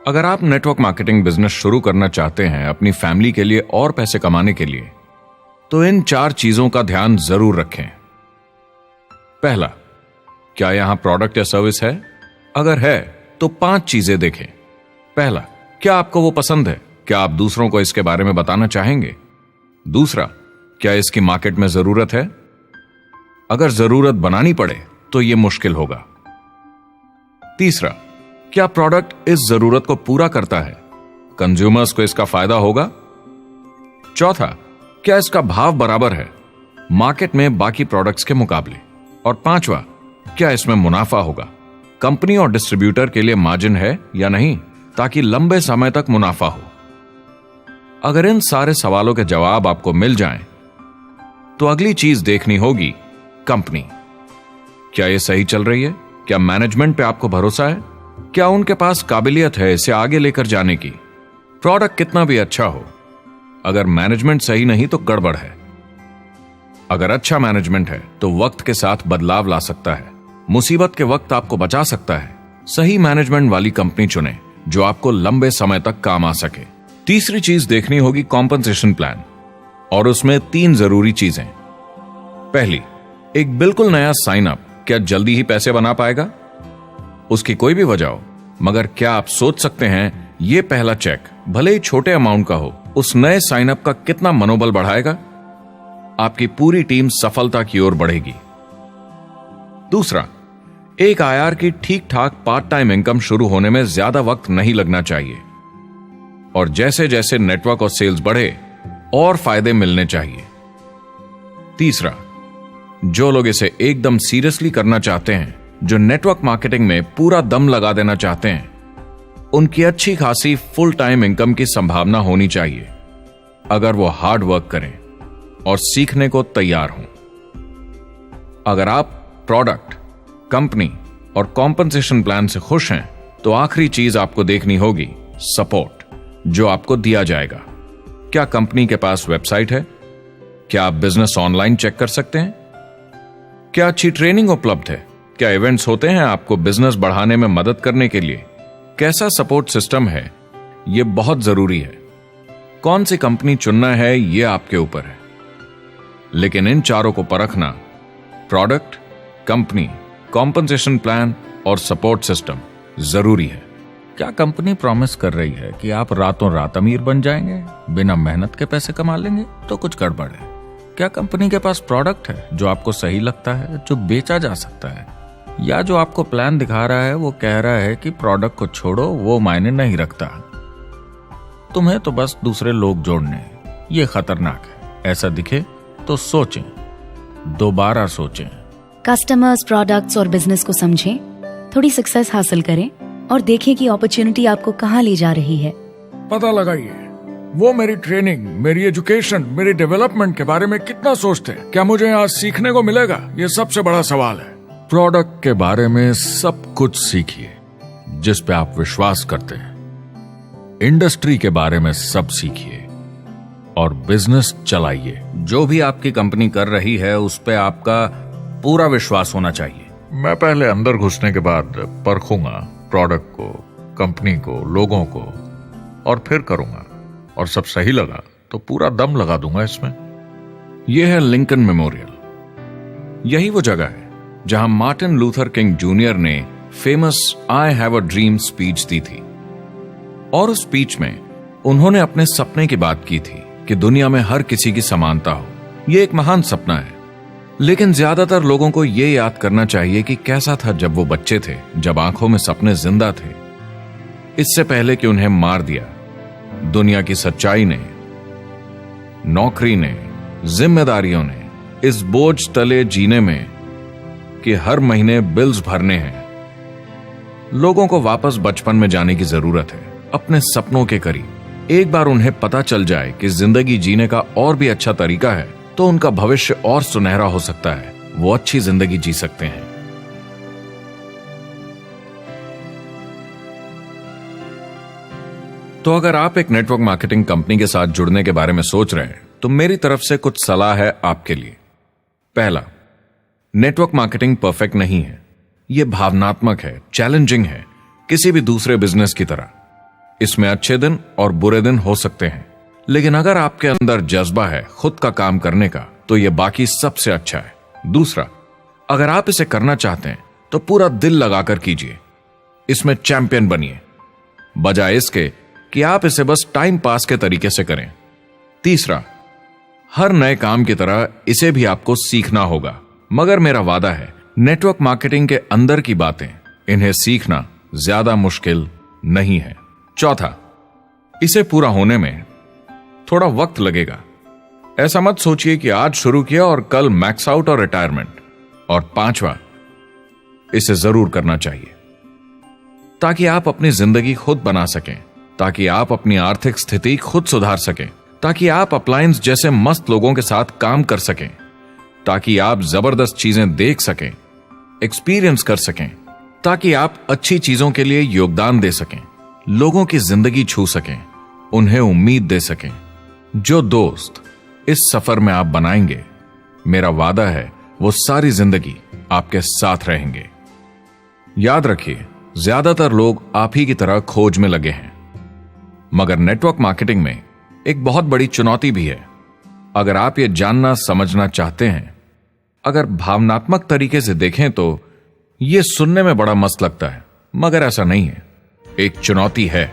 अगर आप network marketing business शुरू करना चाहते हैं अपनी फैमिली के लिए और पैसे कमाने के लिए, तो इन 4 चीजों का ध्यान जरूर रखें। पहला, क्या यहां प्रोडक्ट या सर्विस है? अगर है तो 5 चीजें देखें। पहला, क्या आपको वो पसंद है? क्या आप दूसरों को इसके बारे में बताना चाहेंगे? दूसरा, क्या इसकी मार्केट में जरूरत है? अगर जरूरत बनानी पड़े तो यह मुश्किल होगा। तीसरा, क्या प्रोडक्ट इस जरूरत को पूरा करता है? कंज्यूमर्स को इसका फायदा होगा? चौथा, क्या इसका भाव बराबर है मार्केट में बाकी प्रोडक्ट्स के मुकाबले? और पांचवा, क्या इसमें मुनाफा होगा? कंपनी और डिस्ट्रीब्यूटर के लिए मार्जिन है या नहीं, ताकि लंबे समय तक मुनाफा हो। अगर इन सारे सवालों के जवाब आपको मिल जाएं, तो अगली चीज देखनी होगी कंपनी। क्या यह सही चल रही है? क्या मैनेजमेंट पे आपको भरोसा है? क्या उनके पास काबिलियत है इसे आगे लेकर जाने की? प्रोडक्ट कितना भी अच्छा हो, अगर मैनेजमेंट सही नहीं तो गड़बड़ है। अगर अच्छा मैनेजमेंट है तो वक्त के साथ बदलाव ला सकता है, मुसीबत के वक्त आपको बचा सकता है। सही मैनेजमेंट वाली कंपनी चुनें जो आपको लंबे समय तक काम आ सके। तीसरी चीज देखनी होगी कॉम्पनसेशन प्लान, और उसमें 3 जरूरी चीजें। पहली, एक बिल्कुल नया साइन अप क्या जल्दी ही पैसे बना पाएगा? उसकी कोई भी वजह हो, मगर क्या आप सोच सकते हैं यह पहला चेक, भले ही छोटे अमाउंट का हो, उस नए साइन अप का कितना मनोबल बढ़ाएगा? आपकी पूरी टीम सफलता की ओर बढ़ेगी। दूसरा, एक आईआर की ठीक ठाक पार्ट टाइम इनकम शुरू होने में ज्यादा वक्त नहीं लगना चाहिए, और जैसे जैसे नेटवर्क और सेल्स बढ़े और फायदे मिलने चाहिए। तीसरा, जो लोग इसे एकदम सीरियसली करना चाहते हैं, जो नेटवर्क मार्केटिंग में पूरा दम लगा देना चाहते हैं, उनकी अच्छी खासी फुल टाइम इनकम की संभावना होनी चाहिए, अगर वो हार्ड वर्क करें और सीखने को तैयार हों। अगर आप प्रोडक्ट, कंपनी और कॉम्पनसेशन प्लान से खुश हैं, तो आखिरी चीज आपको देखनी होगी सपोर्ट, जो आपको दिया जाएगा। क्या कंपनी के पास वेबसाइट है? क्या आप बिजनेस ऑनलाइन चेक कर सकते हैं? क्या अच्छी ट्रेनिंग उपलब्ध है? क्या इवेंट्स होते हैं आपको बिजनेस बढ़ाने में मदद करने के लिए? कैसा सपोर्ट सिस्टम है? यह बहुत जरूरी है। कौन सी कंपनी चुनना है यह आपके ऊपर है, लेकिन इन चारों को परखना, प्रोडक्ट, कंपनी, कॉम्पनसेशन प्लान और सपोर्ट सिस्टम, जरूरी है। क्या कंपनी प्रॉमिस कर रही है कि आप रातों रात अमीर बन जाएंगे, बिना मेहनत के पैसे कमा लेंगे, तो कुछ गड़बड़ है। क्या कंपनी के पास प्रोडक्ट है जो आपको सही लगता है, जो बेचा जा सकता है? या जो आपको प्लान दिखा रहा है वो कह रहा है कि प्रोडक्ट को छोड़ो, वो मायने नहीं रखता, तुम्हें तो बस दूसरे लोग जोड़ने हैं। ये खतरनाक है। ऐसा दिखे तो सोचें, दोबारा सोचें। कस्टमर्स, प्रोडक्ट्स और बिजनेस को समझें, थोड़ी सक्सेस हासिल करें और देखें कि अपॉर्चुनिटी आपको कहां ले जा रही है। पता लगाइए वो मेरी ट्रेनिंग, मेरी एजुकेशन, मेरी डेवलपमेंट के बारे में कितना सोचते हैं। क्या मुझे यहाँ सीखने को मिलेगा? ये सबसे बड़ा सवाल है। प्रोडक्ट के बारे में सब कुछ सीखिए जिस पे आप विश्वास करते हैं। इंडस्ट्री के बारे में सब सीखिए और बिजनेस चलाइए। जो भी आपकी कंपनी कर रही है उस पे आपका पूरा विश्वास होना चाहिए। मैं पहले अंदर घुसने के बाद परखूंगा प्रोडक्ट को, कंपनी को, लोगों को, और फिर करूंगा, और सब सही लगा तो पूरा दम लगा दूंगा इसमें। यह है लिंकन मेमोरियल। यही वो जगह है जहां मार्टिन लूथर किंग जूनियर ने famous I have a dream speech दी थी, और उस स्पीच में उन्होंने अपने सपने की बात की थी कि दुनिया में हर किसी की समानता हो। यह एक महान सपना है, लेकिन ज्यादातर लोगों को यह याद करना चाहिए कि कैसा था जब वो बच्चे थे, जब आंखों में सपने जिंदा थे, इससे पहले कि उन्हें मार दिया दुनिया की सच्चाई ने, नौकरी ने, जिम्मेदारियों ने, इस बोझ तले जीने में कि हर महीने बिल्स भरने हैं। लोगों को वापस बचपन में जाने की जरूरत है, अपने सपनों के करीब। एक बार उन्हें पता चल जाए कि जिंदगी जीने का और भी अच्छा तरीका है, तो उनका भविष्य और सुनहरा हो सकता है, वो अच्छी जिंदगी जी सकते हैं। तो अगर आप एक नेटवर्क मार्केटिंग कंपनी के साथ जुड़ने के बारे में सोच रहे हैं, तो मेरी तरफ से कुछ सलाह है आपके लिए। पहला, नेटवर्क मार्केटिंग परफेक्ट नहीं है। यह भावनात्मक है, चैलेंजिंग है, किसी भी दूसरे बिजनेस की तरह। इसमें अच्छे दिन और बुरे दिन हो सकते हैं, लेकिन अगर आपके अंदर जज्बा है खुद का काम करने का तो यह बाकी सबसे अच्छा है। दूसरा, अगर आप इसे करना चाहते हैं तो पूरा दिल लगाकर कीजिए, इसमें चैंपियन बनिए, बजाय इसके कि आप इसे बस टाइम पास के तरीके से करें। तीसरा, हर नए काम की तरह इसे भी आपको सीखना होगा, मगर मेरा वादा है नेटवर्क मार्केटिंग के अंदर की बातें, इन्हें सीखना ज्यादा मुश्किल नहीं है। चौथा, इसे पूरा होने में थोड़ा वक्त लगेगा। ऐसा मत सोचिए कि आज शुरू किया और कल मैक्स आउट और रिटायरमेंट। और पांचवा, इसे जरूर करना चाहिए ताकि आप अपनी जिंदगी खुद बना सकें, ताकि आप अपनी आर्थिक स्थिति खुद सुधार सकें, ताकि आप अप्लायंस जैसे मस्त लोगों के साथ काम कर सकें, ताकि आप जबरदस्त चीजें देख सकें, एक्सपीरियंस कर सकें, ताकि आप अच्छी चीजों के लिए योगदान दे सकें, लोगों की जिंदगी छू सकें, उन्हें उम्मीद दे सकें। जो दोस्त इस सफर में आप बनाएंगे, मेरा वादा है वो सारी जिंदगी आपके साथ रहेंगे। याद रखिए, ज्यादातर लोग आप ही की तरह खोज में लगे हैं, मगर नेटवर्क मार्केटिंग में एक बहुत बड़ी चुनौती भी है। अगर आप ये जानना समझना चाहते हैं, अगर भावनात्मक तरीके से देखें तो यह सुनने में बड़ा मस्त लगता है, मगर ऐसा नहीं है। एक चुनौती है।